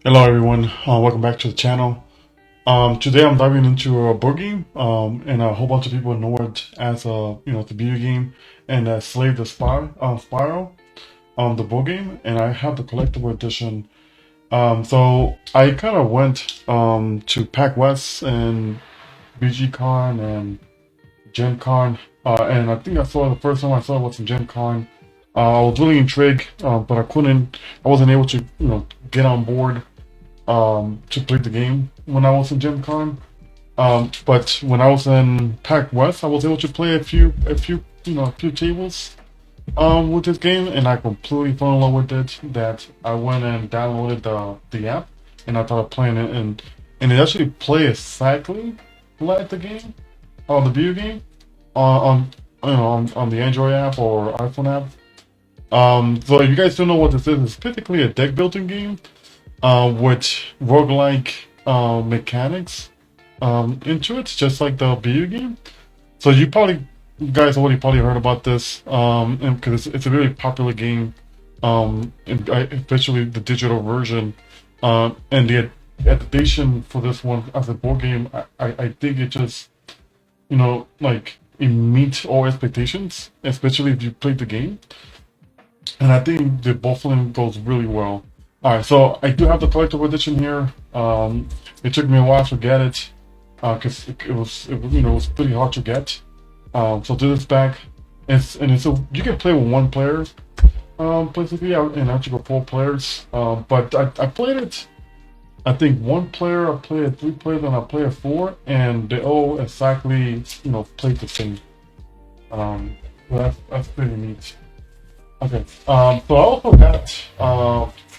Hello everyone, welcome back to the channel. Today I'm diving into a board game, and a whole bunch of people know it as the video game, and Slay the Spire, Spiral, the board game, and I have the collectible edition. So I kind of went to Pac West and BGCon and Gen Con, and I think I saw the first time I saw it was in Gen Con. I was really intrigued, but I wasn't able to get on board to play the game when I was in Gen Con. But when I was in Pac West, I was able to play a few tables with this game, and I completely fell in love with it. That I went and downloaded the app, and I started playing it, and it actually plays exactly like the game, the video game, on the Android app or iPhone app. So if you guys don't know what this is, it's typically a deck building game with roguelike mechanics into it, just like the video game. So you guys already probably heard about this, and because it's a really popular game, especially the digital version, and the adaptation for this one as a board game. I think it just like it meets all expectations, especially if you played the game. And I think the buffling goes really well. All right, so I do have the collectible edition here. It took me a while to get it because it was pretty hard to get. So to this back, it's you can play with one player, basically, and actually go four players. But I played it. I think one player, I played it three players, and I played it four, and they all exactly played the same. So that's pretty neat. Okay. So I also got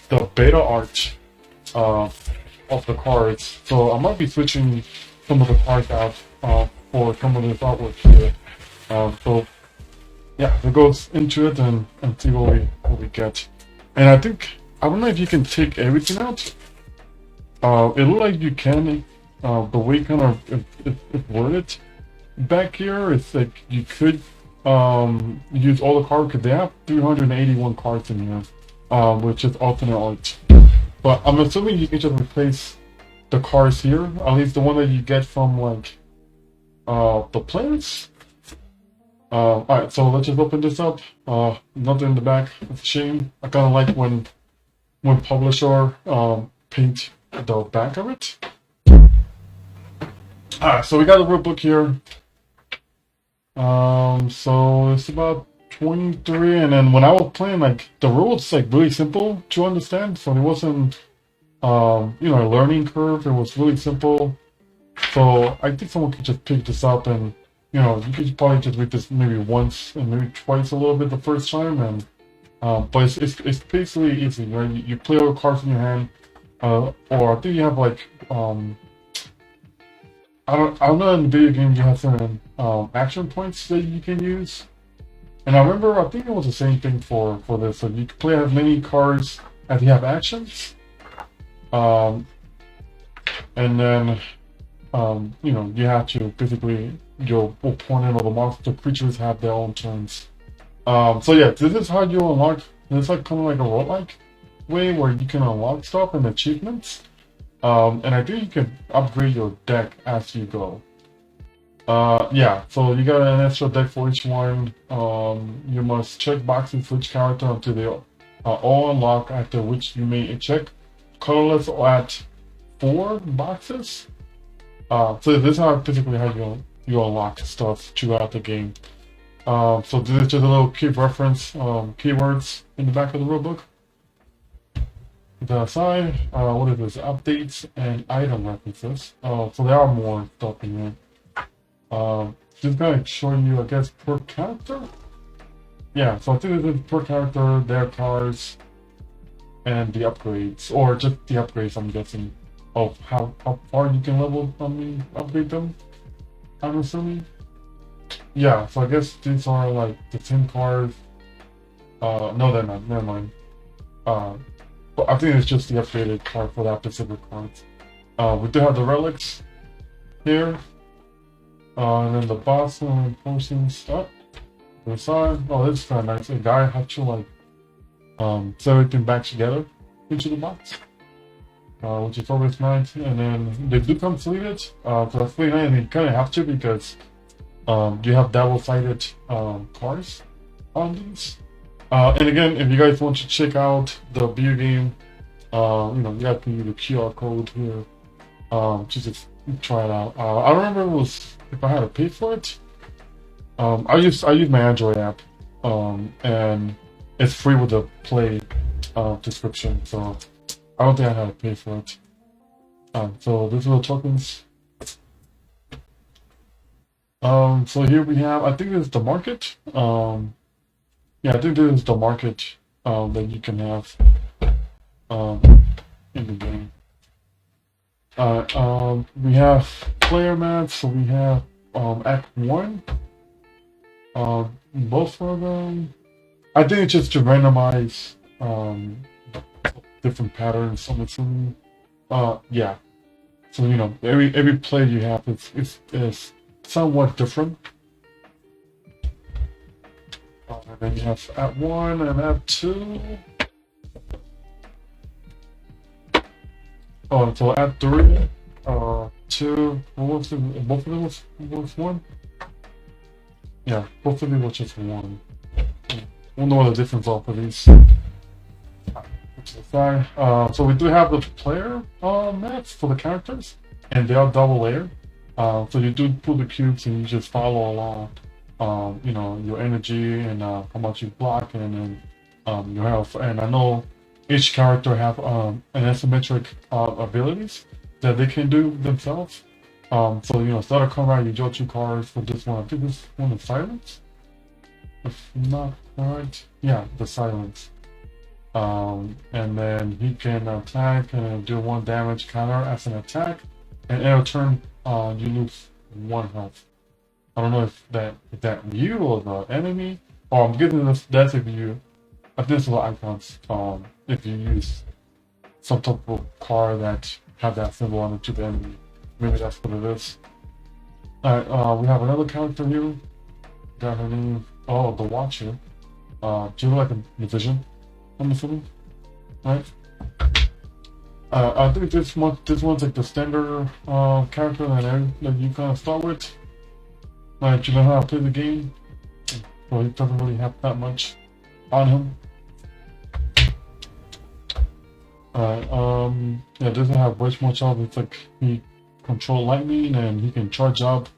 the beta art uh, of the cards. So I might be switching some of the cards out for some of this artwork here. So yeah, it goes into it and see what we get. And I don't know if you can take everything out. It looks like you can. The way kind of it's worded back here, it's like you could use all the cards because they have 381 cards in here, which is alternate art. But I'm assuming you can just replace the cards here, at least the one that you get from like the players. Alright, so let's just open this up. Nothing in the back. It's a shame. I kind of like when publisher paint the back of it. Alright, so we got the rule book here. So it's about 23, and then when I was playing, like the rules like really simple to understand, so it wasn't a learning curve. It was really simple. So I think someone could just pick this up, and you could probably just read this maybe once and maybe twice a little bit the first time, and but it's basically easy, right? You play all the cards in your hand, or I think you have like I don't know, in video games you have certain action points that you can use. And I remember, I think it was the same thing for this. So you can play as many cards as you have actions. Um, and then, you have to basically, your opponent or the monster creatures have their own turns. So yeah, this is how you unlock, it's like kind of like a roguelike way where you can unlock stuff and achievements. And I think you can upgrade your deck as you go. Yeah, so you got an extra deck for each one. You must check boxes for each character until they all unlock, after which you may check colorless or at 4 boxes. So this is basically how you unlock stuff throughout the game. So this is just a little key reference, keywords in the back of the rulebook. The side, what is this? Updates and item references. So there are more stuff in here. Just gonna show you, I guess, per character. Yeah, so I think this is per character, their cars, and the upgrades, or just the upgrades. I'm guessing of how far you can level. Upgrade them. I'm assuming. Yeah, so I guess these are like the 10 cars. No, they're not. Never mind. Uh, but I think it's just the upgraded card for that specific card. We do have the relics here. And then the boss and potions up the side. Oh, this is kind of nice. A guy had to like set everything back together into the box. which is always nice. And then they do come sleeved, so that's really nice. And you kind of have to because you have double-sided cards on these. And again, if you guys want to check out the video game, you have to use the QR code here to just try it out. I don't remember if I had to pay for it. I use my Android app, and it's free with the Play description, so I don't think I had to pay for it. So these are the tokens. So here we have, I think this is the market. Yeah, I think this is the market that you can have in the game. We have player mats, so we have Act 1. Both of them. I think it's just to randomize different patterns. I'm assuming. Yeah. So every play you have is somewhat different. And then you have Act 1 and Act 2. Oh, so Act 3, 2. Both of them was 1. Yeah, both of them were just 1. We'll know what the difference are for these. So we do have the player mats for the characters, and they are double layered. So you do pull the cubes and you just follow along, your energy and how much you block and your health. And I know each character have an asymmetric abilities that they can do themselves. So start a combat, you draw 2 cards for this one. I think this one is silence. If not right, yeah, the silence. And then he can attack and do 1 damage counter as an attack, and every turn you lose 1 health. I don't know if that you or the enemy, or I'm getting this. That's if you. I think it's the icons. If you use some type of card that have that symbol on it to the enemy, maybe that's what it is. Alright, we have another character here. Got her name. Oh, the Watcher. She look like a musician, I'm assuming, right? I think this one's like the standard character that you kind of start with. Like you know how to play the game, so he doesn't really have that much on him. Yeah, doesn't have much up. It's like he control lightning and he can charge up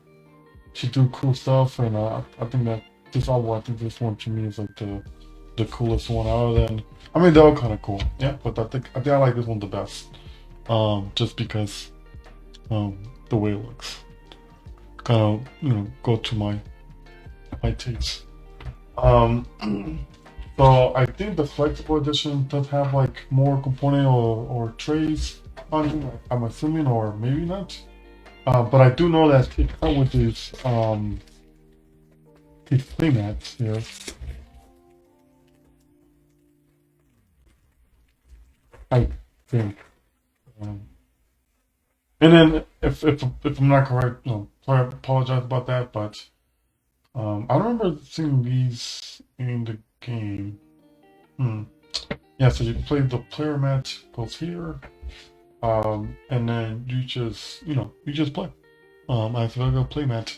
to do cool stuff. And I think that this album, I think this one to me is like the coolest one out of them. I mean, they're all kind of cool, yeah. But I think I like this one the best, just because the way it looks, kind of go to my taste. So I think the flexible edition does have like more component or trays on it. I'm assuming, or maybe not. But I do know that it comes with these playmats here. I think. And then if I'm not correct, I apologize about that. But I remember seeing these in the game. Yeah, so you play the player mat goes here, and then you just play as a regular play mat.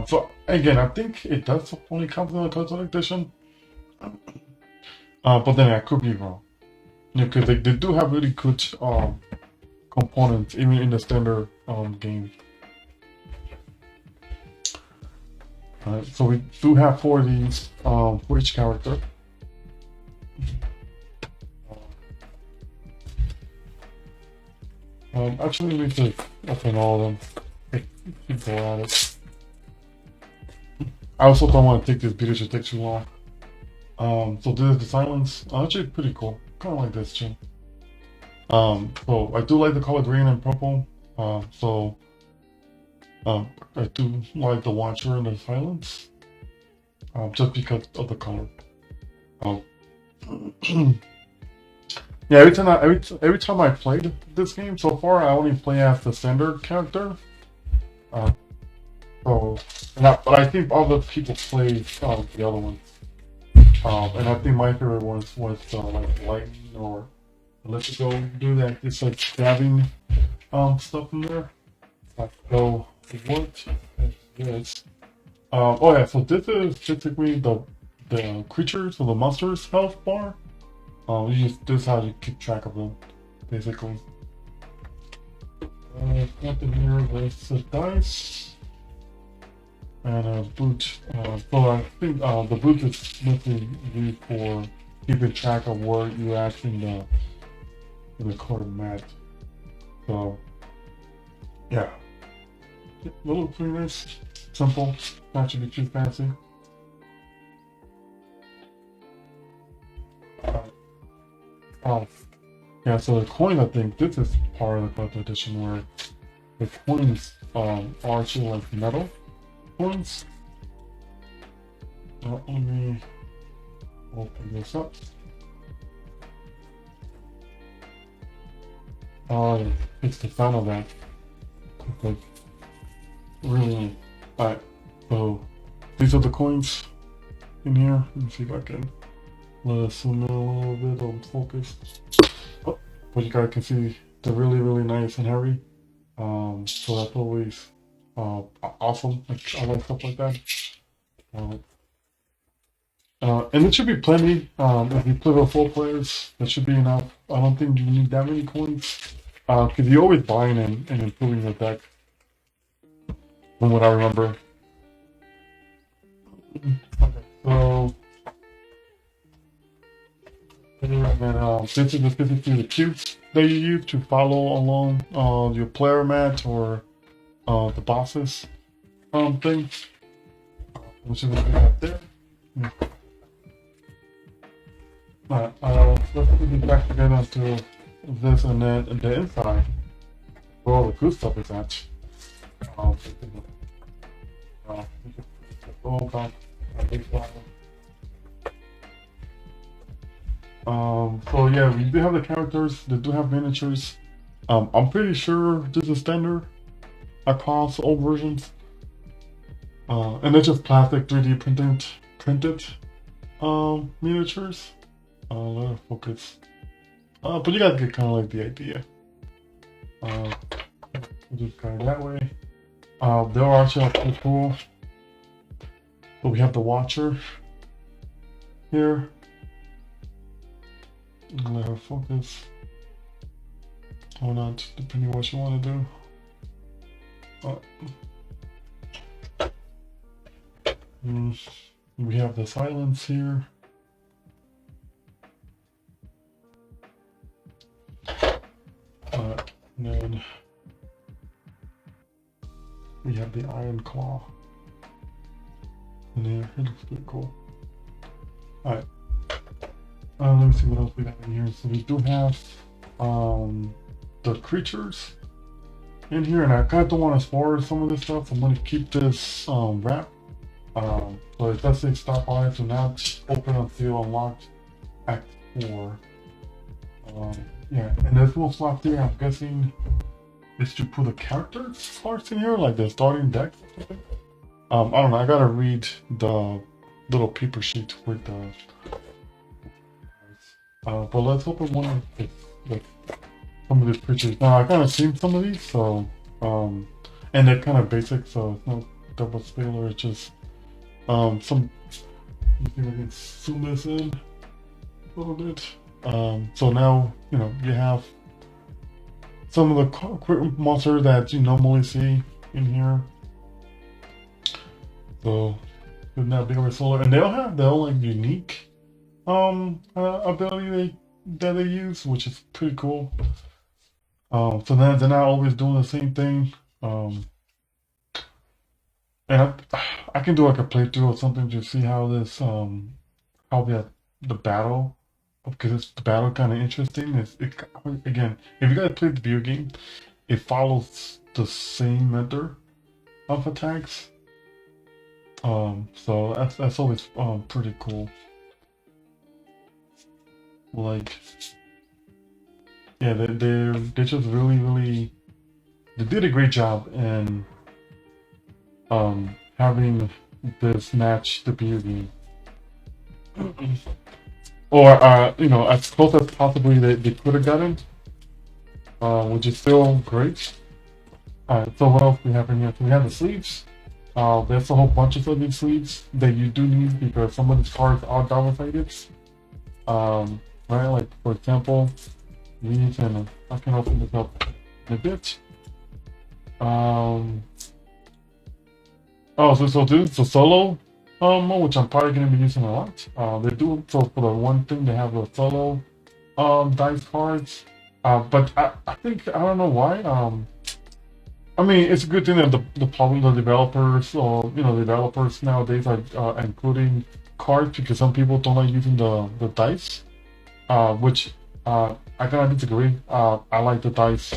So again, I think it does only come in the console edition, but then I could be wrong, because they do have really good components even in the standard game. So we do have 4 of these for each character. Actually, we need to open all of them. Keep going at it. I also don't want to take this video to take too long. So this is the silence. Actually, pretty cool. Kind of like this too. So I do like the color green and purple. So I do like the Watcher and the silence. Just because of the color. Yeah, every time I played this game so far, I only play as the standard character. But I think all the people play the other ones. And I think my favorite ones was like lightning or Let's go do that. It's like stabbing stuff in there. Let's go what is this? Oh yeah, so this is basically the creatures or the monsters health bar. This is how you keep track of them, basically. Got in here with the dice and a boot. So I think the boot is mostly used for keeping track of where you're at in the card mat. So yeah, a little pretty nice, simple, not to be too fancy. Oh, yeah. So the coin, I think this is part of the collector edition where the coins are actually like metal coins. Let me open this up. It's the sound of that. It's like really neat. Alright, so these are the coins in here. Let me see if I can let us zoom in a little bit on focus. Oh, but you guys can see they're really, really nice and heavy. So that's always awesome. Like, I like stuff like that. And it should be plenty. If you play with 4 players, that should be enough. I don't think you need that many coins. Because you're always buying and improving your deck. From what I remember. Okay, so. And then this is specifically the cubes that you use to follow along your player mat or the bosses thing. Which is what we have there. Yeah. Alright, let's put it back together to this and then the inside where all the good stuff is at. Go back a big file. So yeah, we do have the characters, they do have miniatures. I'm pretty sure this is standard across all versions. And they're just plastic 3D printed miniatures. Let it focus. But you guys get kind of like the idea. We'll just go that way. They are actually pretty cool. But we have the Watcher here. Let her focus. Or not, depending on what you want to do. We have the silence here. And then we have the Iron Claw. And there, it looks pretty cool. Alright. Let me see what else we got in here. So we do have the creatures in here, and I kind of don't want to spoil some of this stuff. I'm going to keep this wrap. So it does say stop by it, so now it's open until unlocked Act 4. Yeah, and this little slot there, I'm guessing, is to put the character parts in here, like the starting deck or something. I don't know, I gotta read the little paper sheet with the but let's open one of the, like, some of these creatures. Now I kind of seen some of these, so and they're kind of basic, so it's not double spoiler. It's just some. Let me see if I can zoom this in a little bit. So now you have some of the monsters that you normally see in here. So with that big of a solar, and they all have their own like unique ability that they use, which is pretty cool. So then they're not always doing the same thing. And I can do like a playthrough or something to see how this how the battle, because the battle kind of interesting. Again, if you guys played the video game, it follows the same method of attacks. So that's always pretty cool. Like, yeah, they just really they did a great job in having this match the video game. or you know, as close as possibly they could have gotten, which is still great. So what else we have in here? So we have the sleeves. There's a whole bunch of these sleeves that you do need because some of these cards are double-sided. Right, like for example, these, and I can open this up in a bit. Oh, so this is a solo mode, which I'm probably going to be using a lot. They do, so for the one thing, they have the solo dice cards. But I think, I don't know why. I mean, it's a good thing that the developers, or you know, developers nowadays are including cards, because some people don't like using the dice, which I kind of disagree. I like the dice.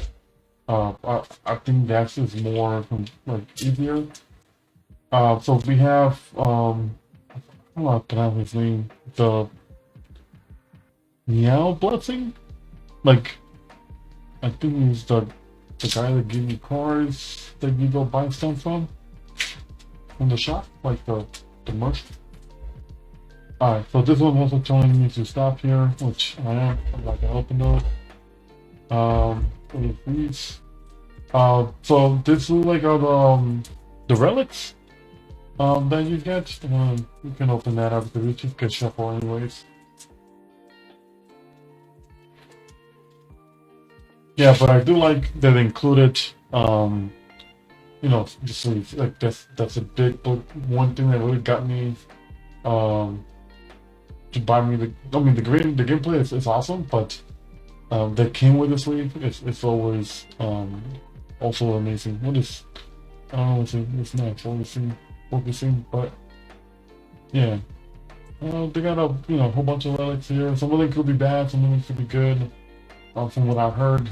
I think that is more like easier. So we have I don't know how to pronounce his name, the Meow Blessing. Like, I think he's the guy that gives you cards that you go buy stuff from the shop, like the merch. Alright, so this one also telling me to stop here, which I am. I'm not gonna open those. What is these? So this is like the relics that you get. You can open that up because it just gets shuffled anyways. Yeah, but I do like that included. You know, just like that's a big book. One thing that really got me to buy me the. I mean, the gameplay is awesome, but that came with the sleeve. It's always also amazing. What is, I don't know what's next. Focusing, but yeah. They got a whole bunch of relics here. Some of them could be bad, some of them could be good. From what I've heard,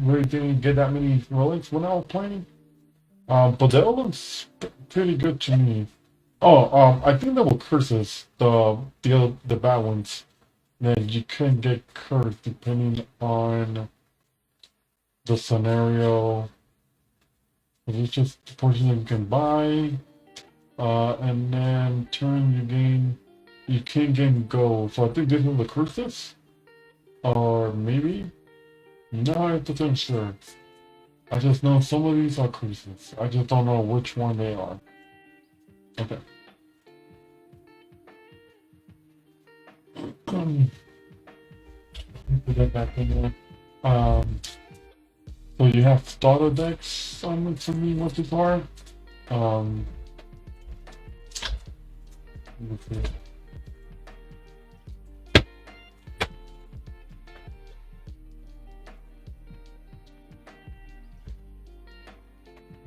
really didn't get that many relics when I was playing. But they all looks pretty good to me. Oh, I think there were curses, the bad ones. That you can get cursed depending on the scenario. It's just the portion that you can buy, and then turn you can gain gold. So I think this is the curses, or maybe. Not 100% sure. I just know some of these are curses. I just don't know which one they are. Okay. Put that back in there. So you have starter decks. To me, what these are. Um, let's see.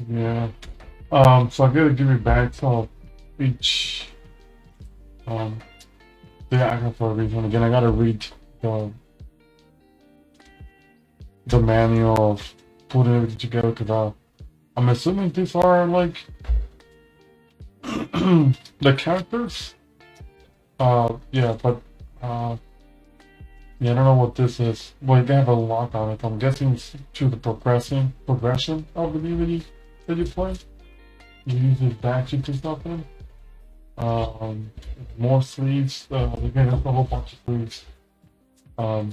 Yeah. So I'm gonna give you back of each. Um, yeah, I got for a reason. Again, I gotta read the the manual of putting everything together because I'm assuming these are like the characters. Yeah, but yeah, I don't know what this is. Well, they have a lock on it. I'm guessing it's to the progression of the DVD that you play. You use this back sheet and stuff in. More sleeves. Again, there's a whole bunch of sleeves. So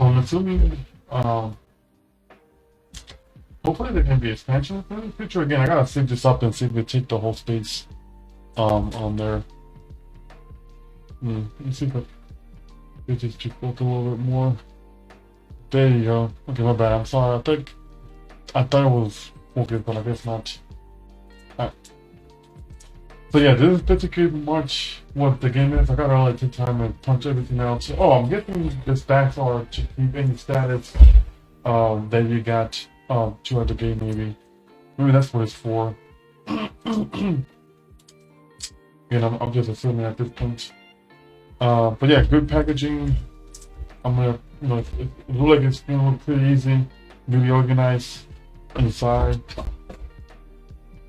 I'm assuming. Hopefully there can be expansion in the future. Again, I gotta save this up and see if we take the whole space on there. Let's see if I just both a little bit more. There you go. Okay, my bad. I'm sorry. I thought it was focused, but I guess not. Alright. So yeah, this is basically much what the game is. I gotta really take time and punch everything out. Oh, I'm guessing the stats are to keep any status that you got throughout the game. Maybe that's what it's for. Again, I'm just assuming at this point. But yeah, good packaging. I'm gonna, it looks like it's gonna look pretty easy, really organized inside.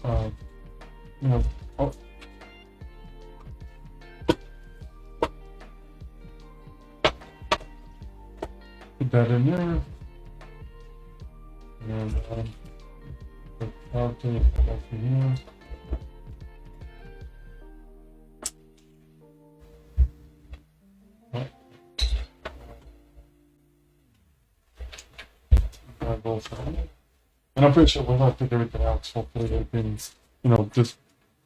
Oh, put that in there, and the character in here. what's going on. And I'm pretty sure once I figure everything out, hopefully everything, just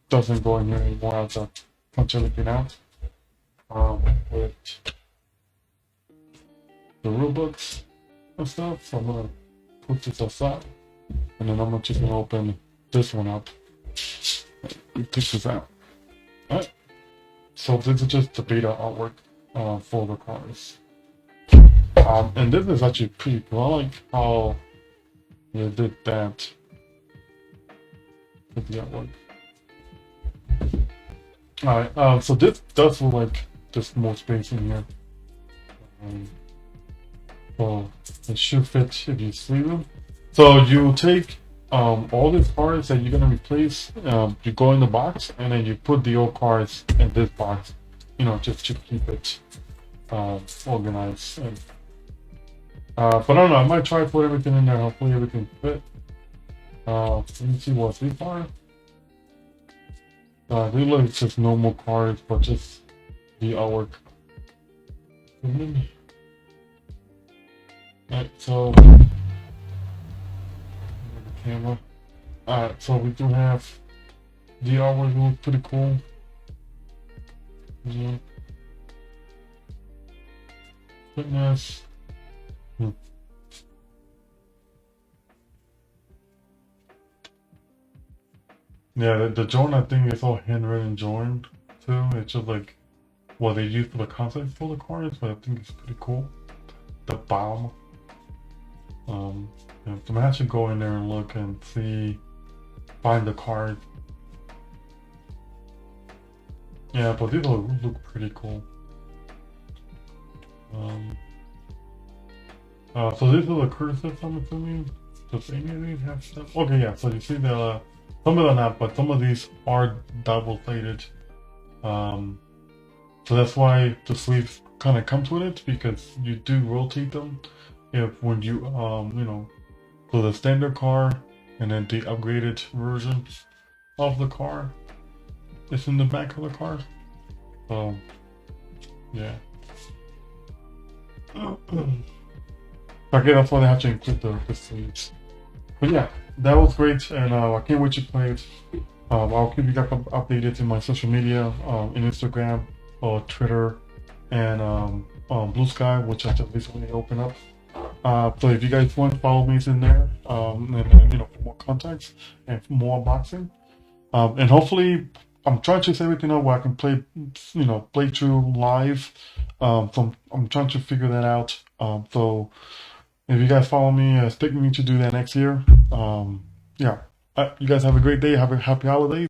doesn't go in here anymore. I have to punch everything out. With the rule books and stuff. So I'm gonna put this aside, and then I'm just gonna open this one up. Take this out. Alright. So this is just the beta artwork for the cards. And this is actually pretty cool. I like how they did that with the artwork. Alright, so this does look like there's more space in here. So it should fit if you sleeve them. So you take all these cards that you're gonna replace, you go in the box, and then you put the old cards in this box, just to keep it organized. And, but I don't know, I might try to put everything in there, hopefully everything fit. Let me see what's these are. They look like just normal cards, but just the artwork. Alright, so the camera. Alright, so we do have the artwork, looks pretty cool. Yeah. Fitness. Yeah, the joint I think is all handwritten joined too. It's just like what they use for the concept for the cards, but I think it's pretty cool. The bomb. Yeah, so I should go in there and look and see, find the card. Yeah, but these all look pretty cool. So these are the curses, I'm assuming. Does any of these have stuff? Okay, yeah. So you see the some of them not, but some of these are double-sided. So that's why the sleeves kind of comes with it, because you do rotate them. When you so the standard car and then the upgraded version of the car is in the back of the car. So yeah. Okay, that's why they have to include the sleeves. But yeah, that was great, and I can't wait to play it. I'll keep you guys updated in my social media, in Instagram, Twitter, and Blue Sky, which I just recently opened up. So if you guys want, follow me in there, and for more contacts and for more unboxing. And hopefully, I'm trying to set everything up where I can play, play through live. So I'm trying to figure that out. So if you guys follow me, expect me to do that next year. Yeah. You guys have a great day. Have a happy holidays.